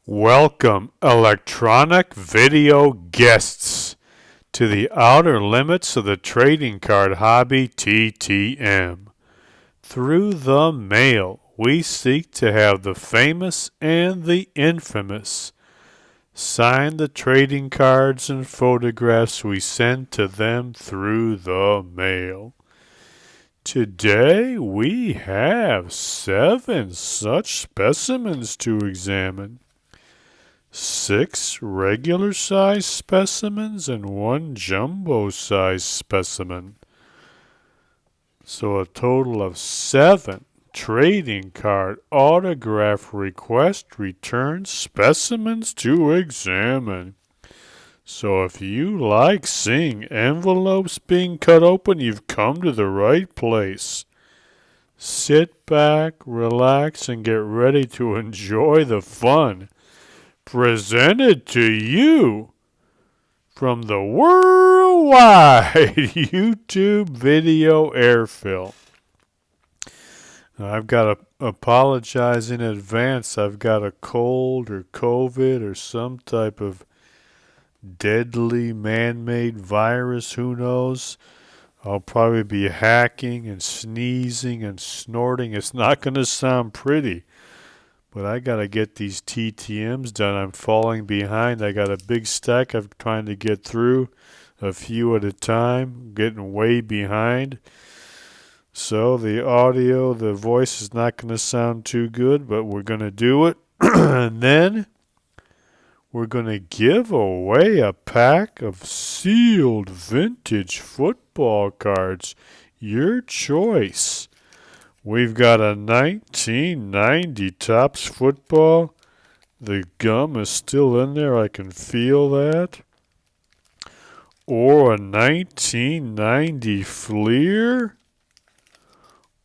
Welcome, electronic video guests, to the outer limits of the trading card hobby TTM. Through the mail, we seek to have the famous and the infamous sign the trading cards and photographs we send to them through the mail. Today we have 7 such specimens to examine. 6 regular-sized specimens and 1 jumbo-sized specimen. So a total of 7 trading card autograph request return specimens to examine. So if you like seeing envelopes being cut open, you've come to the right place. Sit back, relax, and get ready to enjoy the fun. Presented to you from the worldwide YouTube video airfill. I've got to apologize in advance. I've got a cold or COVID or some type of deadly man-made virus, who knows. I'll probably be hacking and sneezing and snorting. It's not going to sound pretty. But I got to get these TTMs done. I'm falling behind. I got a big stack I'm trying to get through, a few at a time, getting way behind. So the audio, the voice is not going to sound too good, but we're going to do it. And then we're going to give away a pack of sealed vintage football cards. Your choice. We've got a 1990 Topps football. The gum is still in there. I can feel that. Or a 1990 Fleer.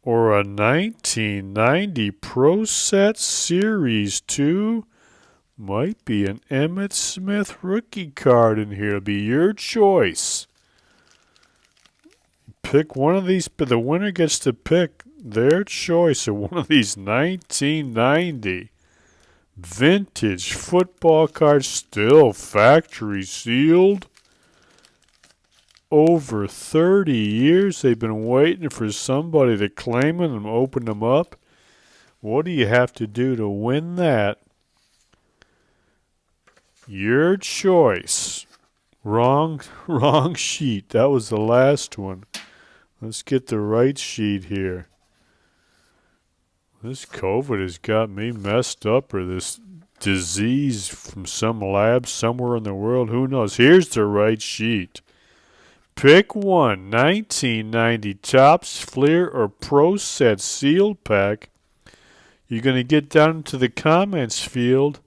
Or a 1990 Pro Set Series 2. Might be an Emmitt Smith rookie card in here. It'll be your choice. Pick one of these, but the winner gets to pick their choice of one of these 1990 vintage football cards, still factory sealed. Over 30 years they've been waiting for somebody to claim them and open them up. What do you have to do to win that? Your choice. Wrong sheet. That was the last one. Let's get the right sheet here. This COVID has got me messed up, or this disease from some lab somewhere in the world. Who knows? Here's the right sheet. Pick one. 1990 Topps, Fleer, or Pro Set sealed pack. You're going to get down into the comments field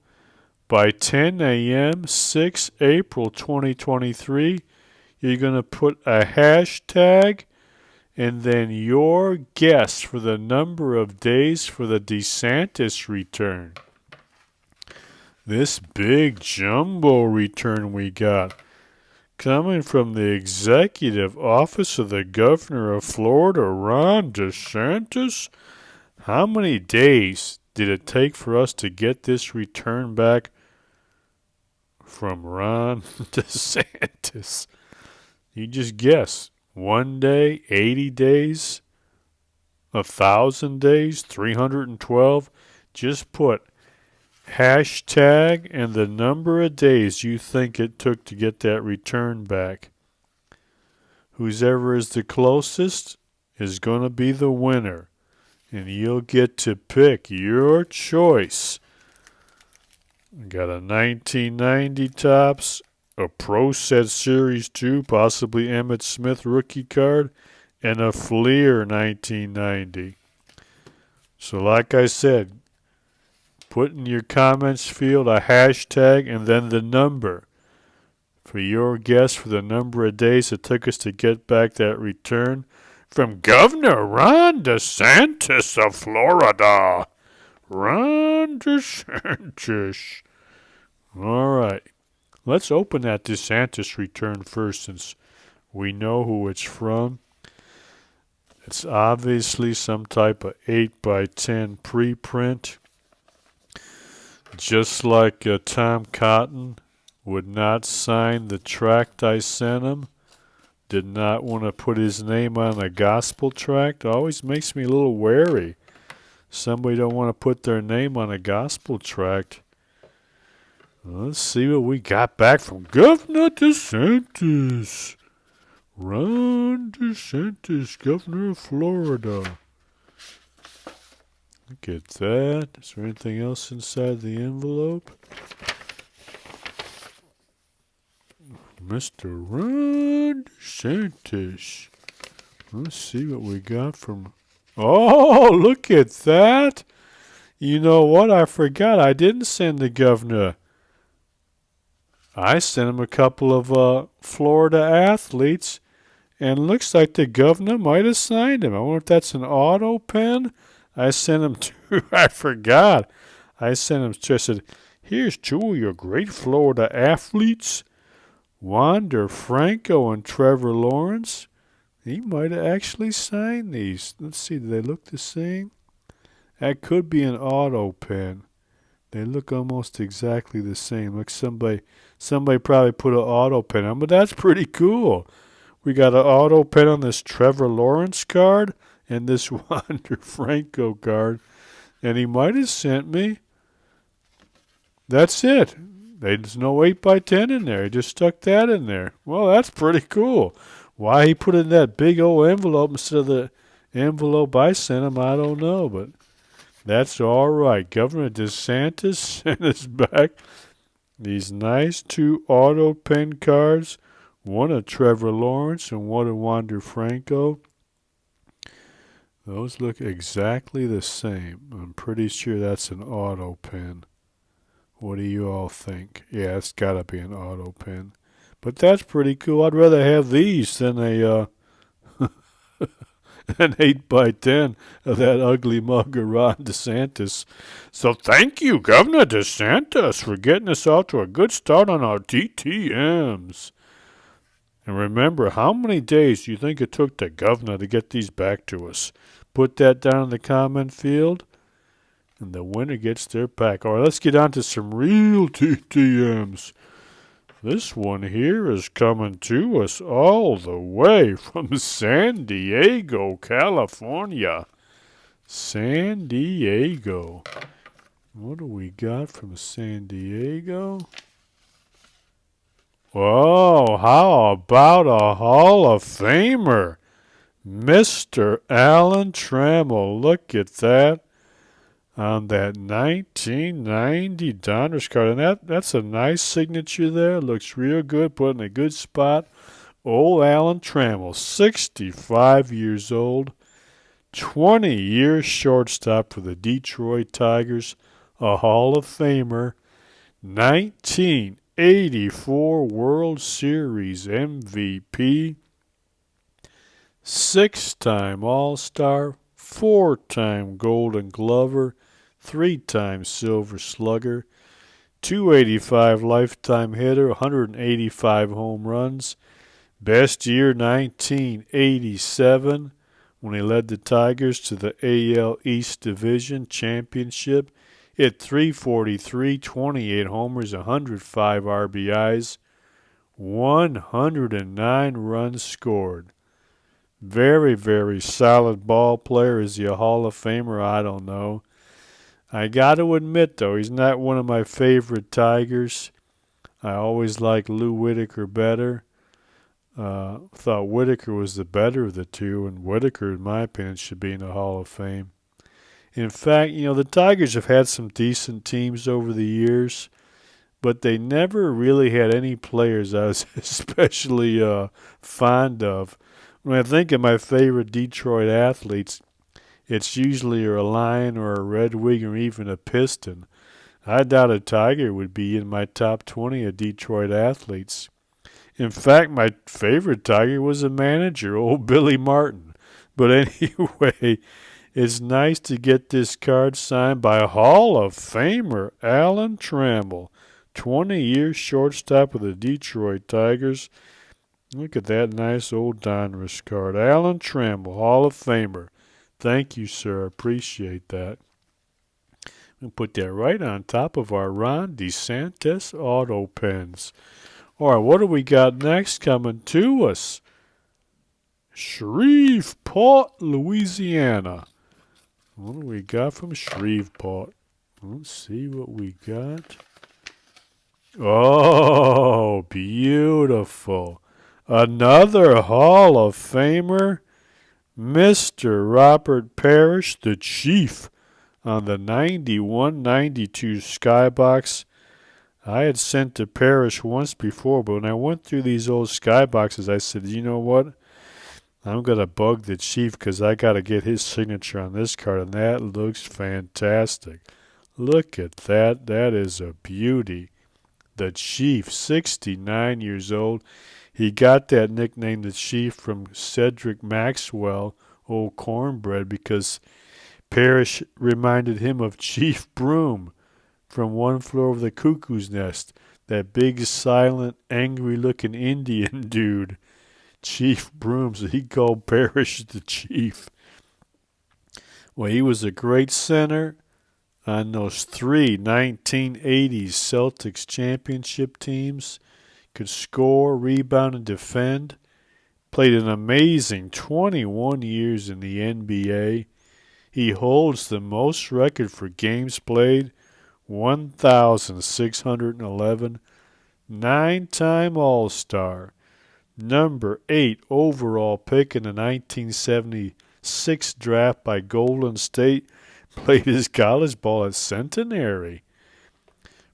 by 10 a.m., 6 April 2023. You're going to put a hashtag and then your guess for the number of days for the DeSantis return. This big jumbo return we got, coming from the Executive Office of the Governor of Florida, Ron DeSantis. How many days did it take for us to get this return back from Ron DeSantis? You just guess. 1 day, 80 days, 1,000 days, 312. Just put hashtag and the number of days you think it took to get that return back. Whoever is the closest is going to be the winner, and you'll get to pick your choice. I got a 1990 Topps, a Pro Set Series 2, possibly Emmitt Smith rookie card, and a Fleer 1990. So like I said, put in your comments field a hashtag and then the number for your guess for the number of days it took us to get back that return from Governor Ron DeSantis of Florida. Ron DeSantis. All right. Let's open that DeSantis return first, since we know who it's from. It's obviously some type of 8x10 preprint. Just like Tom Cotton would not sign the tract I sent him, did not want to put his name on a gospel tract, always makes me a little wary. Somebody don't want to put their name on a gospel tract. Let's see what we got back from Governor DeSantis. Ron DeSantis, governor of Florida. Look at that. Is there anything else inside the envelope? Mr. Ron DeSantis. Let's see what we got from... Oh, look at that. You know what? I forgot. I didn't send the governor. I sent him a couple of Florida athletes, and looks like the governor might have signed him. I wonder if that's an auto pen. I sent him to... I forgot. I sent him to... I said, here's two of your great Florida athletes, Wander Franco and Trevor Lawrence. He might have actually signed these. Let's see, do they look the same? That could be an auto pen. They look almost exactly the same. Like somebody probably put an auto pen on, but that's pretty cool. We got an auto pen on this Trevor Lawrence card and this Wander Franco card, and he might have sent me. That's it. There's no 8x10 in there. He just stuck that in there. Well, that's pretty cool. Why he put it in that big old envelope instead of the envelope I sent him, I don't know, but that's all right. Governor DeSantis sent us back these nice two auto pen cards, one of Trevor Lawrence and one of Wander Franco. Those look exactly the same. I'm pretty sure that's an auto pen. What do you all think? Yeah, it's got to be an auto pen. But that's pretty cool. I'd rather have these than an 8x10 of that ugly mug of Ron DeSantis. So thank you, Governor DeSantis, for getting us off to a good start on our TTMs. And remember, how many days do you think it took the governor to get these back to us? Put that down in the comment field, and the winner gets their pack. All right, let's get on to some real TTMs. This one here is coming to us all the way from San Diego, California. San Diego. What do we got from San Diego? Oh, how about a Hall of Famer? Mr. Alan Trammell. Look at that. On that 1990 Donruss card. And that's a nice signature there. Looks real good. Put in a good spot. Old Alan Trammell, 65 years old. 20 years shortstop for the Detroit Tigers. A Hall of Famer. 1984 World Series MVP. 6-time All-Star. 4-time Golden Glover, 3-time Silver Slugger, 285 lifetime hitter, 185 home runs. Best year 1987 when he led the Tigers to the AL East Division Championship. Hit .343, 28 homers, 105 RBIs, 109 runs scored. Very, very solid ball player. Is he a Hall of Famer? I don't know. I got to admit, though, he's not one of my favorite Tigers. I always liked Lou Whitaker better. Thought Whitaker was the better of the two, and Whitaker, in my opinion, should be in the Hall of Fame. In fact, the Tigers have had some decent teams over the years, but they never really had any players I was especially fond of. When I think of my favorite Detroit athletes, it's usually a Lion or a Red Wing or even a Piston. I doubt a Tiger would be in my top 20 of Detroit athletes. In fact, my favorite Tiger was a manager, old Billy Martin. But anyway, it's nice to get this card signed by a Hall of Famer, Alan Trammell, 20 years shortstop of the Detroit Tigers. Look at that nice old Donruss card. Alan Trammell, Hall of Famer. Thank you, sir. I appreciate that. And put that right on top of our Ron DeSantis auto pens. All right, what do we got next coming to us? Shreveport, Louisiana. What do we got from Shreveport? Let's see what we got. Oh, beautiful. Another Hall of Famer, Mr. Robert Parish, the Chief, on the 91-92 Skybox. I had sent to Parish once before, but when I went through these old Skyboxes, I said, you know what? I'm going to bug the Chief because I got to get his signature on this card, and that looks fantastic. Look at that. That is a beauty. The Chief, 69 years old. He got that nickname, the Chief, from Cedric Maxwell, old cornbread, because Parish reminded him of Chief Broom from One Flew Over the Cuckoo's Nest, that big, silent, angry-looking Indian dude. Chief Broom, so he called Parish the Chief. Well, he was a great center on those three 1980s Celtics championship teams. Could score, rebound, and defend. Played an amazing 21 years in the NBA. He holds the most record for games played, 1,611. 9-time All-Star. Number 8 overall pick in the 1976 draft by Golden State. Played his college ball at Centenary.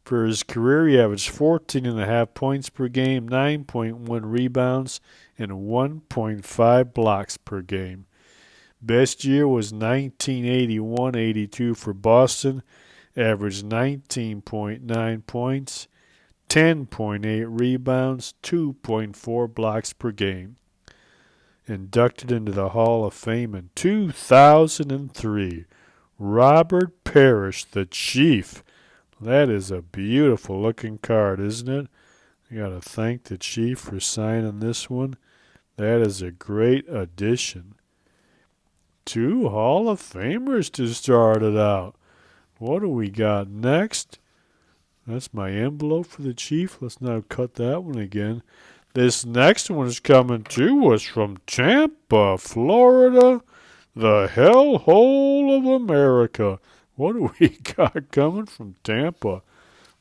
For his career, he averaged 14.5 points per game, 9.1 rebounds, and 1.5 blocks per game. Best year was 1981-82 for Boston, averaged 19.9 points, 10.8 rebounds, 2.4 blocks per game. Inducted into the Hall of Fame in 2003. Robert Parish, the Chief. That is a beautiful looking card, isn't it? I got to thank the Chief for signing this one. That is a great addition. 2 Hall of Famers to start it out. What do we got next? That's my envelope for the Chief. Let's not cut that one again. This next one is coming to us from Tampa, Florida, the hellhole of America. What do we got coming from Tampa?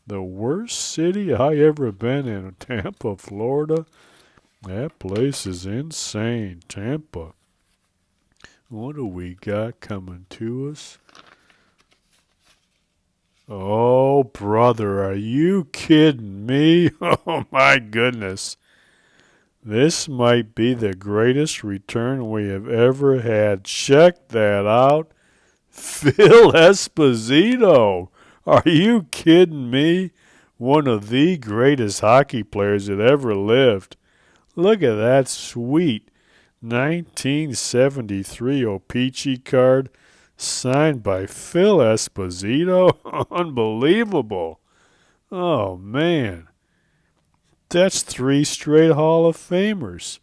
The worst city I ever been in, Tampa, Florida. That place is insane, Tampa. What do we got coming to us? Oh, brother, are you kidding me? Oh, my goodness. This might be the greatest return we have ever had. Check that out. Phil Esposito. Are you kidding me? One of the greatest hockey players that ever lived. Look at that sweet 1973 O-Pee-Chee card. Signed by Phil Esposito? Unbelievable. Oh, man. That's 3 straight Hall of Famers.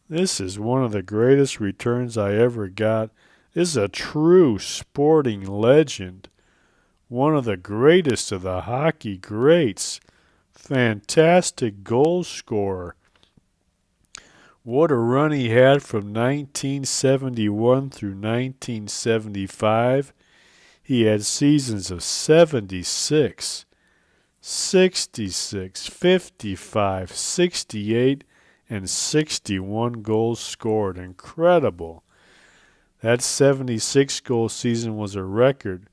This is one of the greatest returns I ever got. This is a true sporting legend. One of the greatest of the hockey greats. Fantastic goal scorer. What a run he had from 1971 through 1975. He had seasons of 76, 66, 55, 68, and 61 goals scored. Incredible. That 76-goal season was a record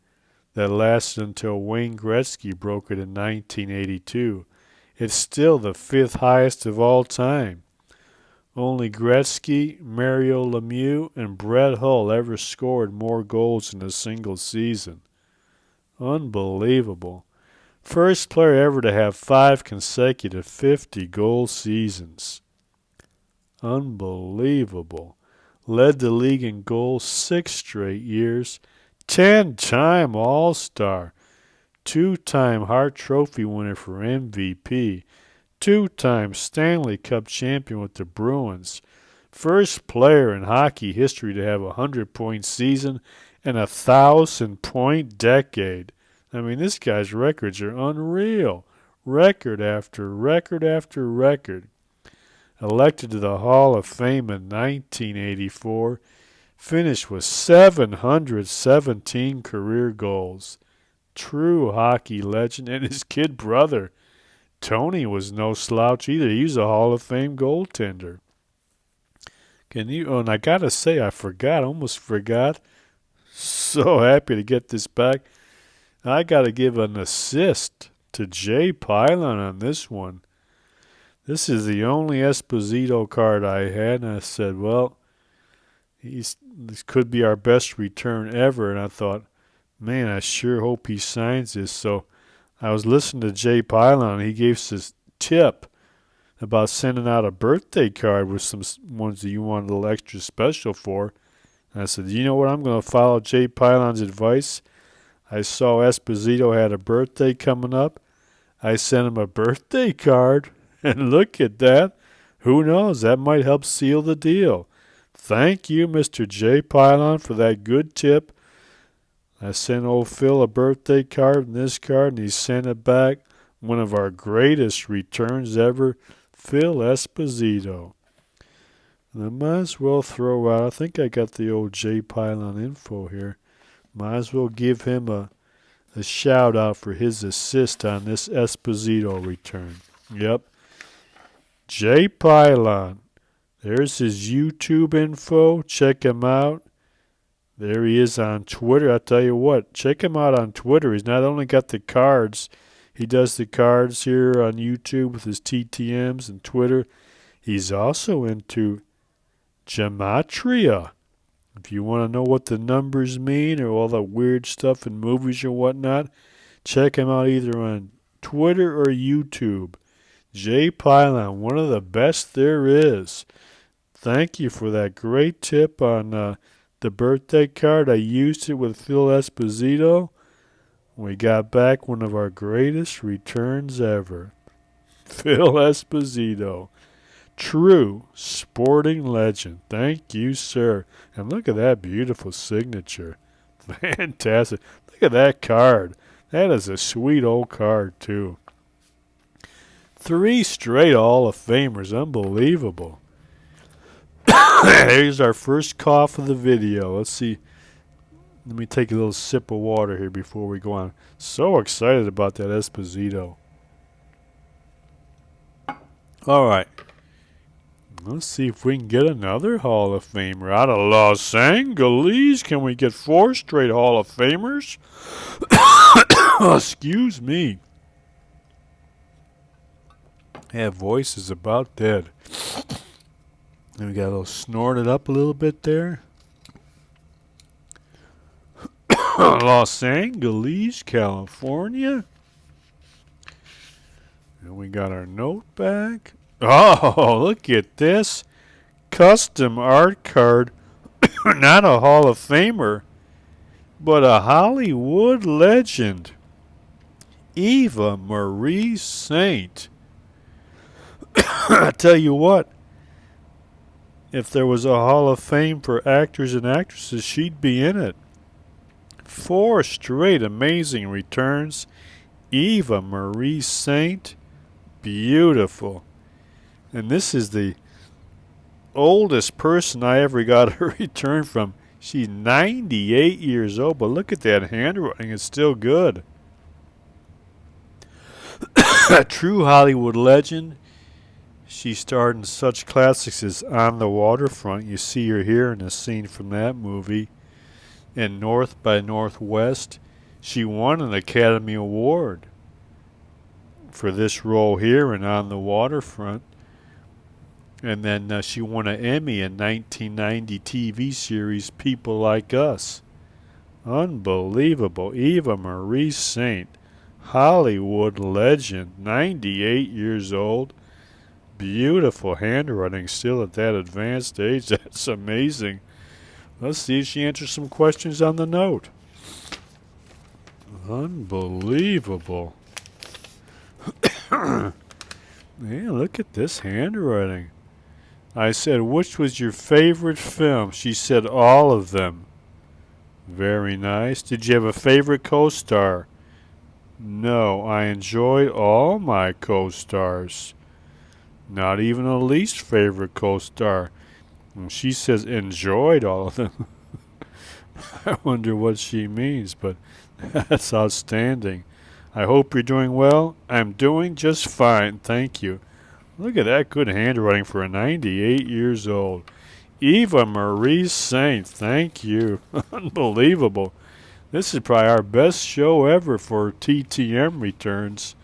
that lasted until Wayne Gretzky broke it in 1982. It's still the 5th highest of all time. Only Gretzky, Mario Lemieux, and Brett Hull ever scored more goals in a single season. Unbelievable. First player ever to have 5 consecutive 50-goal seasons. Unbelievable. Led the league in goals 6 straight years. 10-time All-Star. 2-time Hart Trophy winner for MVP. 2-time Stanley Cup champion with the Bruins. First player in hockey history to have a 100-point season and a 1,000-point decade. I mean, this guy's records are unreal. Record after record after record. Elected to the Hall of Fame in 1984. Finished with 717 career goals. True hockey legend. And his kid brother, Tony, was no slouch either. He's a Hall of Fame goaltender. And I gotta say, almost forgot. So happy to get this back. I gotta give an assist to Jay Pylon on this one. This is the only Esposito card I had, and I said, well, this could be our best return ever. And I thought, man, I sure hope he signs this. So I was listening to Jay Pylon, and he gave us this tip about sending out a birthday card with some ones that you want a little extra special for. And I said, you know what? I'm going to follow Jay Pylon's advice. I saw Esposito had a birthday coming up. I sent him a birthday card, and look at that. Who knows? That might help seal the deal. Thank you, Mr. J. Pylon, for that good tip. I sent old Phil a birthday card and this card, and he sent it back. One of our greatest returns ever, Phil Esposito. And I might as well throw out, I think I got the old J. Pylon info here. Might as well give him a shout out for his assist on this Esposito return. Yep. J. Pylon. There's his YouTube info. Check him out. There he is on Twitter. I tell you what, check him out on Twitter. He's not only got the cards, he does the cards here on YouTube with his TTMs and Twitter. He's also into gematria. If you want to know what the numbers mean or all the weird stuff in movies or whatnot, check him out either on Twitter or YouTube. J. Pylon, one of the best there is. Thank you for that great tip on the birthday card. I used it with Phil Esposito. We got back one of our greatest returns ever. Phil Esposito. True sporting legend. Thank you, sir. And look at that beautiful signature. Fantastic. Look at that card. That is a sweet old card, too. 3 straight Hall of Famers. Unbelievable. Here's our first cough of the video. Let's see. Let me take a little sip of water here before we go on. So excited about that Esposito. All right. Let's see if we can get another Hall of Famer out of Los Angeles. Can we get 4 straight Hall of Famers? Excuse me. Yeah, voice is about dead. And we got a little snorted up a little bit there. Los Angeles, California. And we got our note back. Oh, look at this. Custom art card. Not a Hall of Famer, but a Hollywood legend. Eva Marie Saint. I tell you what, if there was a Hall of Fame for actors and actresses, she'd be in it. 4 straight amazing returns. Eva Marie Saint. Beautiful. And this is the oldest person I ever got a return from. She's 98 years old, but look at that handwriting. It's still good. A true Hollywood legend. She starred in such classics as On the Waterfront. You see her here in a scene from that movie. And North by Northwest. She won an Academy Award for this role here in On the Waterfront. And then she won an Emmy in 1990 TV series People Like Us. Unbelievable. Eva Marie Saint. Hollywood legend. 98 years old. Beautiful handwriting still at that advanced age. That's amazing. Let's see if she answers some questions on the note. Unbelievable. Yeah, look at this handwriting. I said, which was your favorite film? She said, all of them. Very nice. Did you have a favorite co-star? No, I enjoyed all my co-stars. Not even a least favorite co-star. And she says enjoyed all of them. I wonder what she means, but that's outstanding. I hope you're doing well. I'm doing just fine, thank you. Look at that good handwriting for a 98 years old. Eva Marie Saint, thank you. Unbelievable. This is probably our best show ever for TTM returns.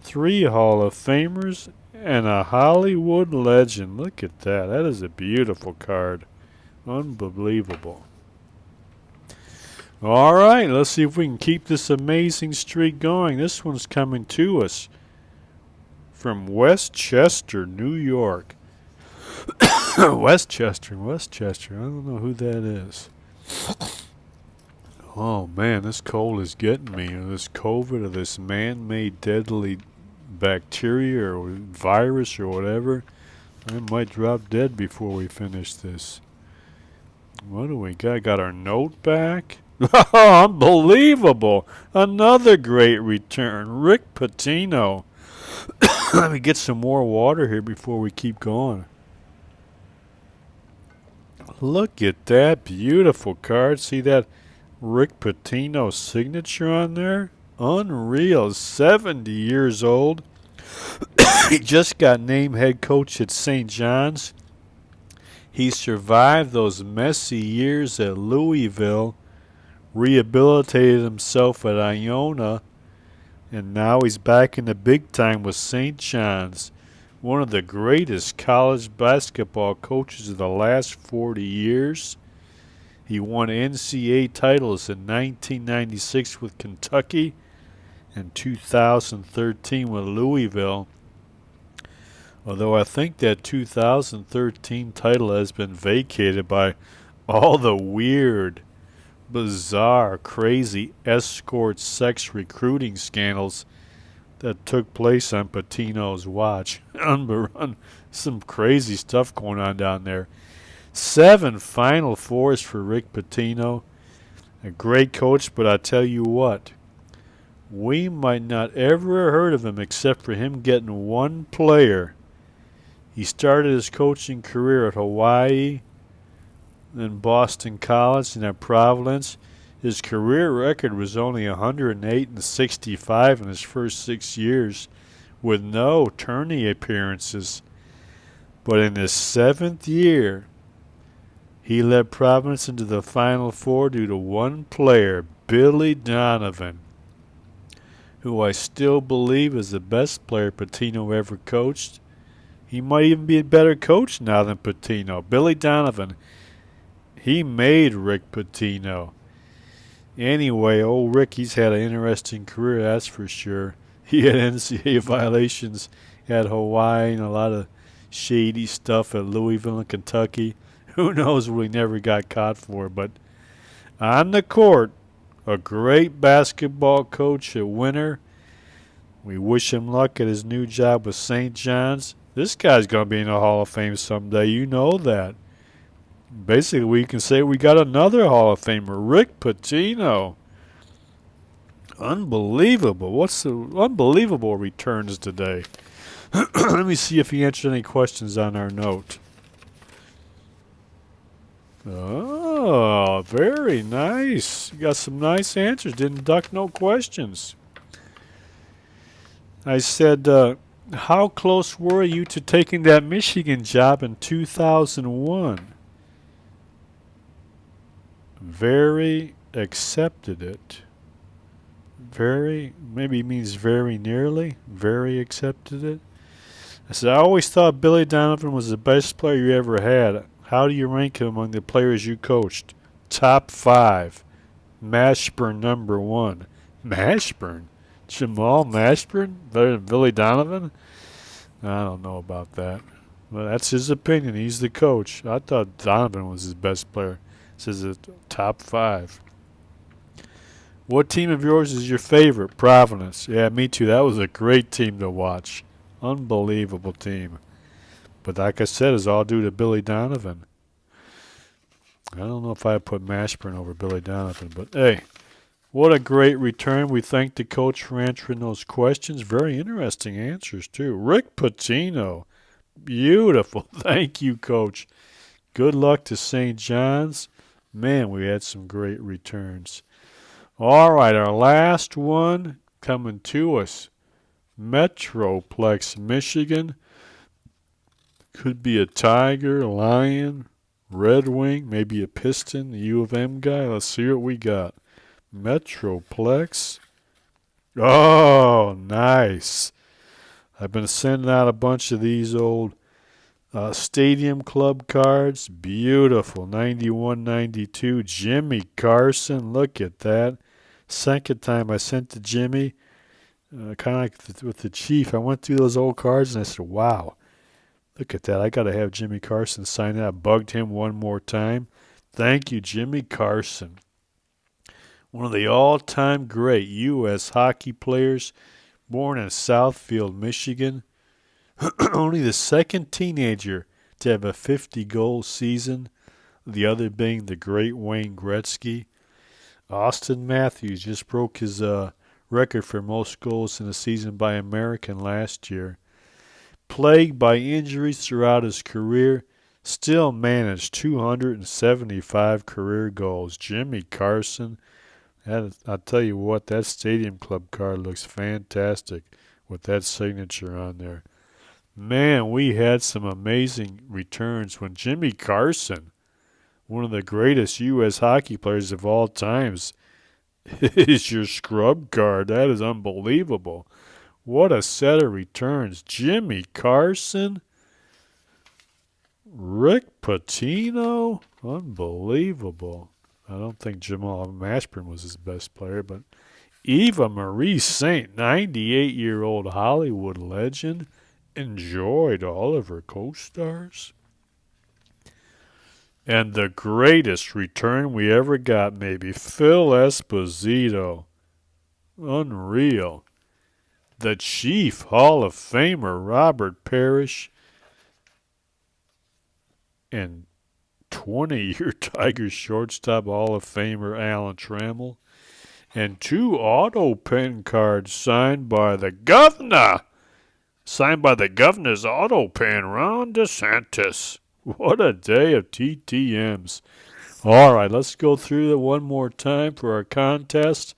3 Hall of Famers and a Hollywood legend. Look at that. That is a beautiful card. Unbelievable. All right, let's see if we can keep this amazing streak going. This one's coming to us from Westchester, New York. Westchester. I don't know who that is. Oh man, this cold is getting me. This COVID or this man-made deadly bacteria or virus or whatever. I might drop dead before we finish this. What do we got? Got our note back? Oh, unbelievable! Another great return. Rick Pitino. Let me get some more water here before we keep going. Look at that beautiful card. See that Rick Pitino signature on there? Unreal. 70 years old. He just got named head coach at St. John's. He survived those messy years at Louisville, rehabilitated himself at Iona, and now he's back in the big time with St. John's. One of the greatest college basketball coaches of the last 40 years. He won NCAA titles in 1996 with Kentucky and 2013 with Louisville. Although I think that 2013 title has been vacated by all the weird, bizarre, crazy escort sex recruiting scandals that took place on Pitino's watch. Some crazy stuff going on down there. 7 Final Fours for Rick Pitino. A great coach, but I tell you what, we might not ever have heard of him except for him getting one player. He started his coaching career at Hawaii, then Boston College, and at Providence. His career record was only 108-65 in his first 6 years, with no tourney appearances. But in his 7th year, he led Providence into the Final Four due to one player, Billy Donovan, who I still believe is the best player Pitino ever coached. He might even be a better coach now than Pitino. Billy Donovan, he made Rick Pitino. Anyway, old Rick, he's had an interesting career, that's for sure. He had NCAA violations at Hawaii and a lot of shady stuff at Louisville and Kentucky. Who knows what he never got caught for, but on the court, a great basketball coach, a winner. We wish him luck at his new job with St. John's. This guy's going to be in the Hall of Fame someday, you know that. Basically, we can say we got another Hall of Famer, Rick Pitino. Unbelievable. What's the unbelievable returns today? Let me see if he answered any questions on our note. Oh, very nice. You got some nice answers. Didn't duck no questions. I said, how close were you to taking that Michigan job in 2001? Very accepted it. Very, maybe means very nearly. Very accepted it. I said, I always thought Billy Donovan was the best player you ever had. How do you rank him among the players you coached? Top 5. Mashburn number 1. Mashburn? Jamal Mashburn? Better than Billy Donovan? I don't know about that. Well, that's his opinion. He's the coach. I thought Donovan was his best player. This is a top 5. What team of yours is your favorite? Providence. Yeah, me too. That was a great team to watch. Unbelievable team. But like I said, it's all due to Billy Donovan. I don't know if I put Mashburn over Billy Donovan, but hey, What a great return. We thank the coach for answering those questions. Very interesting answers, too. Rick Pitino. Beautiful. Thank you, coach. Good luck to St. John's. Man, we had some great returns. All right, our last one coming to us. Metroplex, Michigan. Could be a Tiger, Lion, Red Wing, maybe a Piston, the U of M guy. Let's see what we got. Metroplex. Oh, nice. I've been sending out a bunch of these old Stadium Club cards. Beautiful. 91, 92. Jimmy Carson. Look at that. Second time I sent to Jimmy, kind of like with the Chief. I went through those old cards and I said, wow, look at that. I got to have Jimmy Carson sign that. I bugged him one more time. Thank you, Jimmy Carson. One of the all-time great U.S. hockey players, born in Southfield, Michigan. Only the second teenager to have a 50-goal season, the other being the great Wayne Gretzky. Austin Matthews just broke his record for most goals in a season by American last year. Plagued by injuries throughout his career, still managed 275 career goals. Jimmy Carson, I'll tell you what, that Stadium Club card looks fantastic with that signature on there. Man, we had some amazing returns when Jimmy Carson, one of the greatest U.S. hockey players of all times, is your scrub card. That is unbelievable. What a set of returns. Jimmy Carson, Rick Pitino, unbelievable. I don't think Jamal Mashburn was his best player, but Eva Marie Saint, 98-year-old Hollywood legend, enjoyed all of her co-stars. And the greatest return we ever got, maybe, Phil Esposito. Unreal. The Chief Hall of Famer, Robert Parish, and 20-year Tigers shortstop Hall of Famer Alan Trammell, and 2 auto pen cards signed by the governor. Signed by the governor's auto pen, Ron DeSantis. What a day of TTMs. All right, let's go through it one more time for our contest.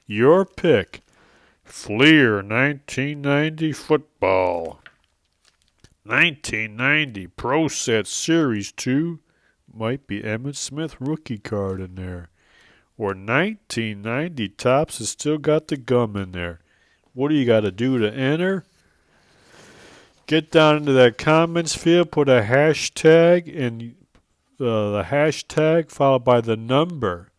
Your pick. Fleer 1990 football. 1990 Pro Set Series 2. Might be Emmitt Smith rookie card in there. Or 1990 Topps has still got the gum in there. What do you got to do to enter? Get down into that comments field, put a hashtag, and the hashtag followed by the number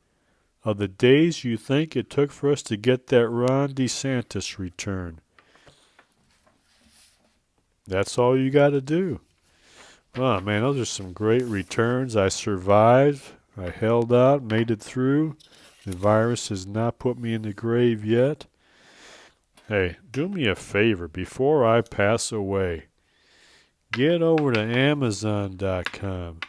of the days you think it took for us to get that Ron DeSantis return. That's all you got to do. Oh, man, those are some great returns. I survived. I held out, made it through. The virus has not put me in the grave yet. Hey, do me a favor before I pass away. Get over to Amazon.com.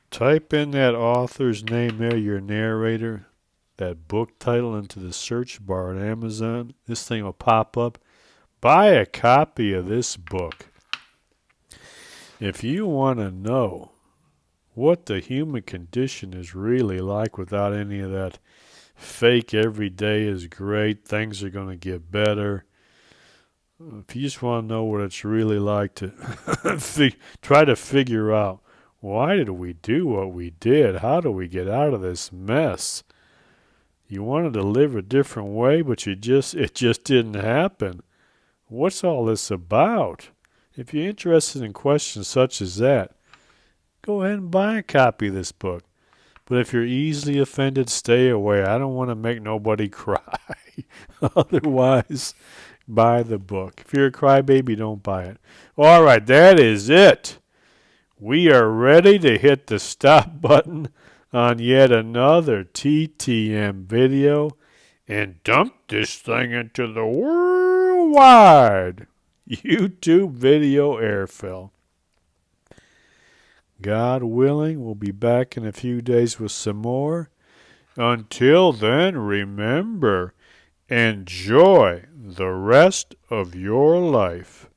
Type in that author's name there, your narrator, that book title into the search bar at Amazon. This thing will pop up. Buy a copy of this book. If you want to know what the human condition is really like without any of that fake every day is great, things are going to get better. If you just want to know what it's really like to try to figure out, why did we do what we did? How do we get out of this mess? You wanted to live a different way, but it just didn't happen. What's all this about? If you're interested in questions such as that, go ahead and buy a copy of this book. But if you're easily offended, stay away. I don't want to make nobody cry. Otherwise, buy the book. If you're a crybaby, don't buy it. All right, that is it. We are ready to hit the stop button on yet another TTM video and dump this thing into the worldwide YouTube video airfill. God willing, we'll be back in a few days with some more. Until then, remember, enjoy the rest of your life.